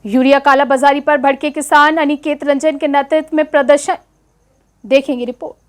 Urea कालाबाजारी पर भड़के किसान अनिकेत रंजन के नेतृत्व में प्रदर्शन, देखेंगे रिपोर्ट।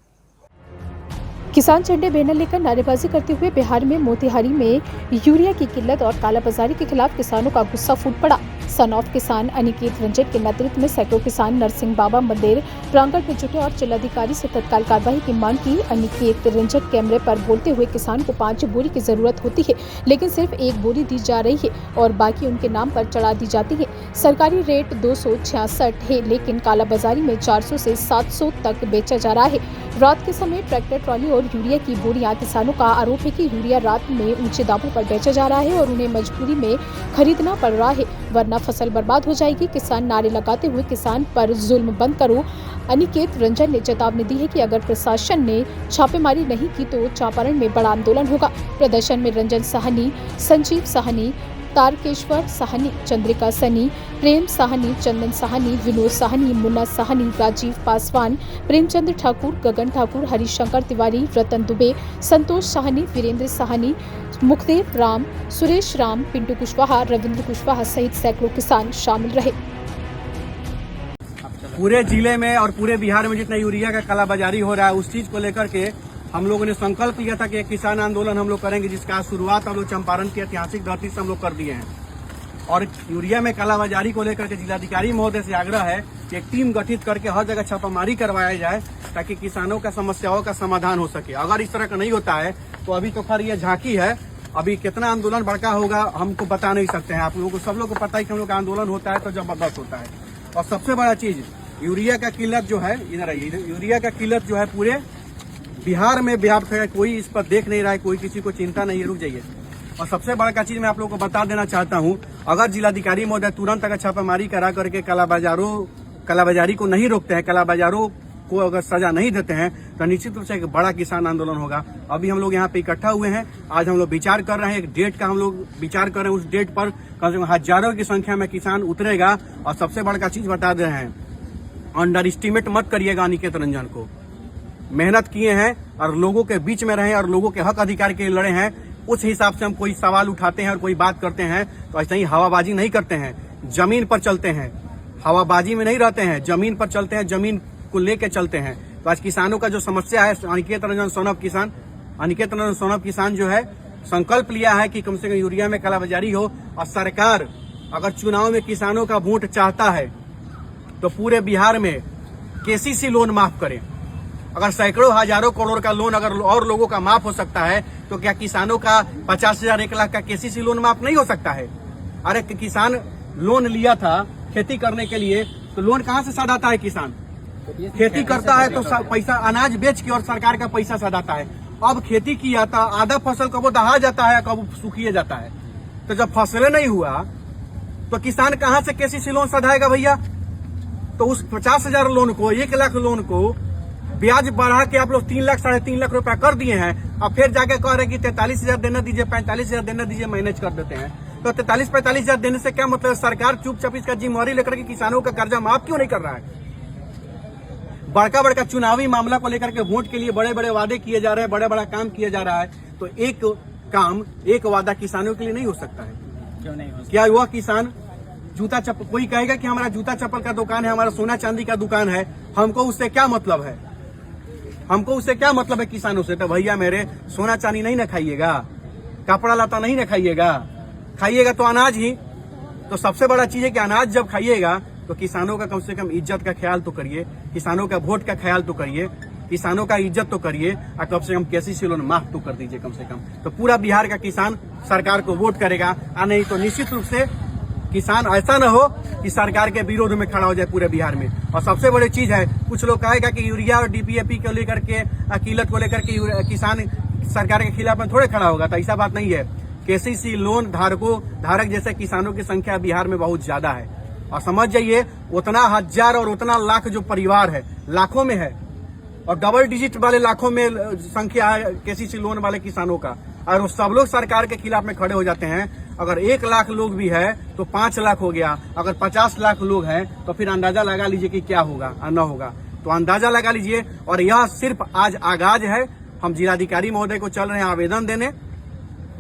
किसान झंडे बैनर लेकर नारेबाजी करते हुए बिहार में मोतिहारी में यूरिया की किल्लत और कालाबाजारी के खिलाफ किसानों का गुस्सा फूट पड़ा। सन ऑफ किसान अनिकेत रंजन के नेतृत्व में सैकड़ों किसान नरसिंह बाबा मंदिर प्रांगण में जुटे और जिलाधिकारी से तत्काल कार्रवाई की मांग की। अनिकेत रंजन कैमरे पर बोलते हुए किसान को 5 बोरी की जरूरत होती है, लेकिन सिर्फ 1 बोरी दी जा रही है और बाकी उनके नाम पर चढ़ा दी जाती है। सरकारी रेट 266 है, लेकिन कालाबाजारी में 400 से 700 तक बेचा जा रहा है। रात के समय ट्रैक्टर ट्रॉली और यूरिया की बोरियां। किसानों का आरोप है कि यूरिया रात में ऊंचे दामों पर बेचा जा रहा है और उन्हें मजबूरी में खरीदना पड़ रहा है, वरना फसल बर्बाद हो जाएगी। किसान नारे लगाते हुए किसान पर जुल्म बंद करो। अनिकेत रंजन ने चेतावनी दी है कि अगर प्रशासन ने छापेमारी नहीं की तो चंपारण में बड़ा आंदोलन होगा। प्रदर्शन में रंजन साहनी, संजीव साहनी, तारकेश्वर साहनी, चंद्रिका सनी, प्रेम साहनी, चंदन साहनी, विनोद साहनी, मुन्ना साहनी, राजीव पासवान, प्रेमचंद ठाकुर, गगन ठाकुर, हरिशंकर तिवारी, रतन दुबे, संतोष साहनी, वीरेंद्र साहनी, मुखदेव राम, सुरेश राम, पिंटू कुशवाहा, रविंद्र कुशवाहा सहित सैकड़ों किसान शामिल रहे। पूरे जिले में और पूरे बिहार में जितना यूरिया का कालाबाजारी हो रहा है, उस चीज को लेकर के हम लोगों ने संकल्प लिया था कि एक किसान आंदोलन हम लोग करेंगे, जिसका शुरुआत हम लोग चंपारण की ऐतिहासिक धरती से हम लोग कर दिए हैं। और यूरिया में कालाबाजारी को लेकर के जिलाधिकारी महोदय से आग्रह है कि एक टीम गठित करके हर जगह छापामारी करवाया जाए, ताकि किसानों का समस्याओं का समाधान हो सके। अगर इस तरह का नहीं होता है तो अभी तो खैर ये झांकी है, अभी कितना आंदोलन बड़का होगा हमको बता नहीं सकते हैं। आप लोगों को, सब लोग को पता है कि हम लोग का आंदोलन होता है तो जबरदस्त होता है। और सबसे बड़ा चीज यूरिया का किल्लत जो है, इधर आइए, यूरिया का किल्लत जो है पूरे बिहार में व्याप्त है। कोई इस पर देख नहीं रहा है, कोई किसी को चिंता नहीं है। रुक जाइए। और सबसे बड़ा चीज मैं आप लोगों को बता देना चाहता हूं, अगर जिलाधिकारी महोदय तुरंत अगर छापामारी करा करके कालाबाजारी को नहीं रोकते हैं, कालाबाजारों को अगर सजा नहीं देते हैं, तो निश्चित रूप से एक बड़ा किसान आंदोलन होगा। अभी हम लोग यहाँ पे इकट्ठा हुए हैं, आज हम लोग विचार कर रहे हैं, एक डेट का हम लोग विचार कर रहे हैं। उस डेट पर कम से कम हजारों की संख्या में किसान उतरेगा। और सबसे बड़ा चीज बता दे रहे हैं, अंडर एस्टिमेट मत करिएगा अनिकेत रंजन को। मेहनत किए हैं और लोगों के बीच में रहे और लोगों के हक अधिकार के लिए लड़े हैं। उस हिसाब से हम कोई सवाल उठाते हैं और कोई बात करते हैं तो ऐसा ही हवाबाजी नहीं करते हैं, जमीन पर चलते हैं। हवाबाजी में नहीं रहते हैं, जमीन पर चलते हैं, जमीन को लेके चलते हैं। तो आज किसानों का जो समस्या है, अनिकेत रंजन सन ऑफ किसान जो है संकल्प लिया है कि कम से कम यूरिया में कालाबाजारी हो। और सरकार अगर चुनाव में किसानों का वोट चाहता है तो पूरे बिहार में केसीसी लोन माफ करें। अगर सैकड़ों हजारों करोड़ का लोन अगर और लोगों का माफ हो सकता है, तो क्या किसानों का 50,000 1 लाख का केसीसी लोन माफ नहीं हो सकता है? अरे किसान लोन लिया था खेती करने के लिए, तो लोन कहाँ से सदाता है? किसान खेती करता है तो पैसा अनाज बेच के और सरकार का पैसा सदाता है। अब खेती किया था, आधा फसल कब दहा जाता है, कब सूखिए जाता है। तो जब फसलें नहीं हुआ तो किसान कहाँ से केसीसी लोन सधाएगा भैया? तो उस 50,000 लोन को, 1 लाख लोन को ब्याज बढ़ा के आप लोग 3 लाख 3.5 लाख रुपया कर दिए हैं। अब फिर जाके कह रहे कि 43,000 देना दीजिए, 45,000 देना दीजिए, मैनेज कर देते हैं। तो 43-45,000 देने से क्या मतलब? सरकार चुपचाप इसका जिम्मेवारी लेकर के किसानों का कर्जा माफ क्यों नहीं कर रहा है? बड़का चुनावी मामला को लेकर के वोट के लिए बड़े बड़े वादे किए जा रहे हैं, बड़ा काम किया जा रहा है। तो एक वादा किसानों के लिए नहीं हो सकता है? क्यों नहीं हो सकता? क्या वह किसान जूता चप्पल, कोई कहेगा कि हमारा जूता चप्पल का दुकान है, हमारा सोना चांदी का दुकान है, हमको उससे क्या मतलब है? किसानों से? तो भैया मेरे, सोना चांदी नहीं ना खाइएगा, कपड़ा लता नहीं ना खाइएगा तो अनाज ही। तो सबसे बड़ा चीज है कि अनाज जब खाइएगा तो किसानों का कम से कम इज्जत का ख्याल तो करिए, किसानों का वोट का ख्याल तो करिए, किसानों का इज्जत तो करिए, और कम से कम केसीसी लोन माफ तो कर दीजिए कम से कम। तो पूरा बिहार का किसान सरकार को वोट करेगा, और नहीं तो निश्चित रूप से किसान ऐसा न हो कि सरकार के विरोध में खड़ा हो जाए पूरे बिहार में। और सबसे बड़ी चीज है, कुछ लोग कहेगा कि यूरिया और डीपीएपी को लेकर के, किल्लत को लेकर के किसान सरकार के खिलाफ में थोड़े खड़ा होगा। तो ऐसा बात नहीं है। केसीसी लोन धारक जैसे किसानों की संख्या बिहार में बहुत ज्यादा है। और समझ जाइए, उतना हजार और उतना लाख जो परिवार है, लाखों में है, और डबल डिजिट वाले लाखों में संख्या है केसीसी लोन वाले किसानों का। और वो सब लोग सरकार के खिलाफ में खड़े हो जाते हैं। अगर 1 लाख लोग भी है तो 5 लाख हो गया, अगर 50 लाख लोग हैं तो फिर अंदाजा लगा लीजिए कि क्या होगा और न होगा। तो अंदाजा लगा लीजिए। और यह सिर्फ आज आगाज है। हम जिलाधिकारी महोदय को चल रहे हैं आवेदन देने,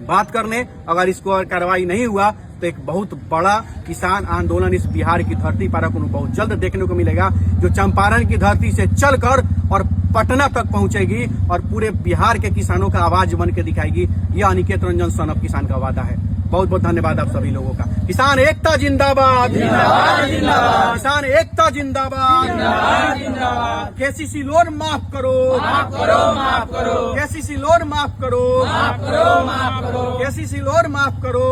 बात करने। अगर इसको कार्रवाई नहीं हुआ तो एक बहुत बड़ा किसान आंदोलन इस बिहार की धरती पर आपको बहुत जल्द देखने को मिलेगा, जो चंपारण की धरती से चलकर और पटना तक पहुंचेगी और पूरे बिहार के किसानों का आवाज बन के दिखाएगी। यह अनिकेत रंजन सन ऑफ किसान का वादा है। बहुत बहुत धन्यवाद आप सभी लोगों का। किसान एकता जिंदाबाद, किसान एकता जिंदाबाद। केसीसी लोन माफ करो, केसीसी लोन माफ करो, केसीसी लोन माफ करो।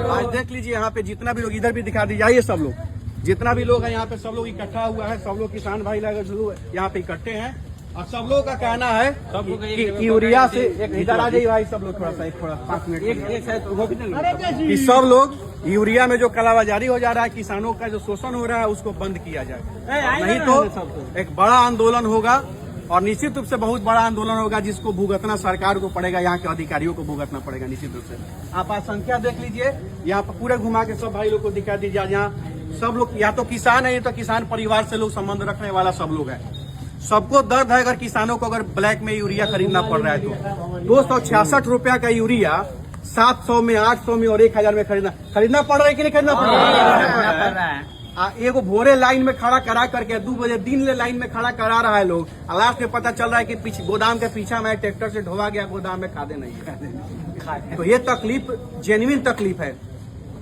आज देख लीजिए यहाँ पे जितना भी लोग, इधर भी दिखा दीजिए सब लोग, जितना भी लोग है यहाँ पे सब लोग इकट्ठा हुआ है, सब लोग किसान भाई लोग यहाँ पे इकट्ठे हैं और सब लोगों का कहना है कि यूरिया से इधर आ जाइए भाई, सब लोग थोड़ा 5 मिनट कि सब लोग यूरिया में जो कालाबाजारी हो जा रहा है, किसानों का जो शोषण हो रहा है उसको बंद किया जाए, नहीं तो एक बड़ा आंदोलन होगा और निश्चित रूप से बहुत बड़ा आंदोलन होगा जिसको भुगतना सरकार को पड़ेगा, यहाँ के अधिकारियों को भुगतना पड़ेगा निश्चित रूप से। आप संख्या देख लीजिए, यहाँ पर पूरे घुमा के सब भाई लोग को दिखा दीजिए। यहाँ सब लोग या तो किसान है या तो किसान परिवार से लोग संबंध रखने वाला सब लोग है। सबको दर्द है अगर किसानों को अगर ब्लैक में यूरिया खरीदना पड़ रहा है तो 266 रुपया का यूरिया 700 में, 800 में और 1000 में खरीदना पड़ रहा है कि नहीं खरीदना पड़ रहा है? एगो भोरे लाइन में खड़ा करा करके 2 बजे दिन ले लाइन में खड़ा करा रहा है लोग, लास्ट में पता चल रहा है कि पीछे गोदाम के पीछे में ट्रैक्टर से ढोवा गया, गोदाम में खादे नहीं है। तो ये तकलीफ जेन्युइन तकलीफ है।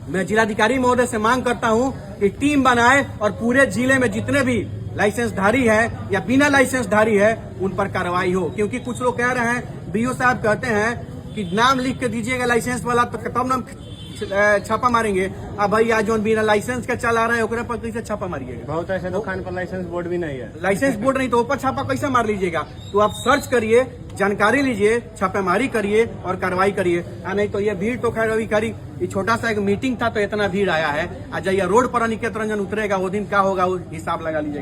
मैं जिलाधिकारी महोदय से मांग करता हूँ कि टीम बनाए और पूरे जिले में जितने भी लाइसेंसधारी है या बिना लाइसेंसधारी है उन पर कार्रवाई हो, क्योंकि कुछ लोग कह रहे हैं, बीओ साहब कहते हैं कि नाम लिख के दीजिएगा लाइसेंस वाला तो तब नाम छापा मारेंगे। अब भाई आज जो बिना लाइसेंस के चला रहे हैं ओकरे पर कैसे छापा मारिएगा? बहुत ऐसे दुकान पर लाइसेंस बोर्ड भी नहीं है। लाइसेंस बोर्ड नहीं तो ऊपर छापा कैसे मार लीजिएगा? तो आप सर्च करिए, जानकारी लीजिए, छापेमारी करिए और कार्रवाई करिए। नहीं तो ये भीड़ तो खैर अभी करी, ये छोटा सा एक मीटिंग था तो इतना भीड़ आया है। आज जाइए रोड पर अनिकेत रंजन उतरेगा, वो दिन क्या होगा वो हिसाब लगा लीजिएगा।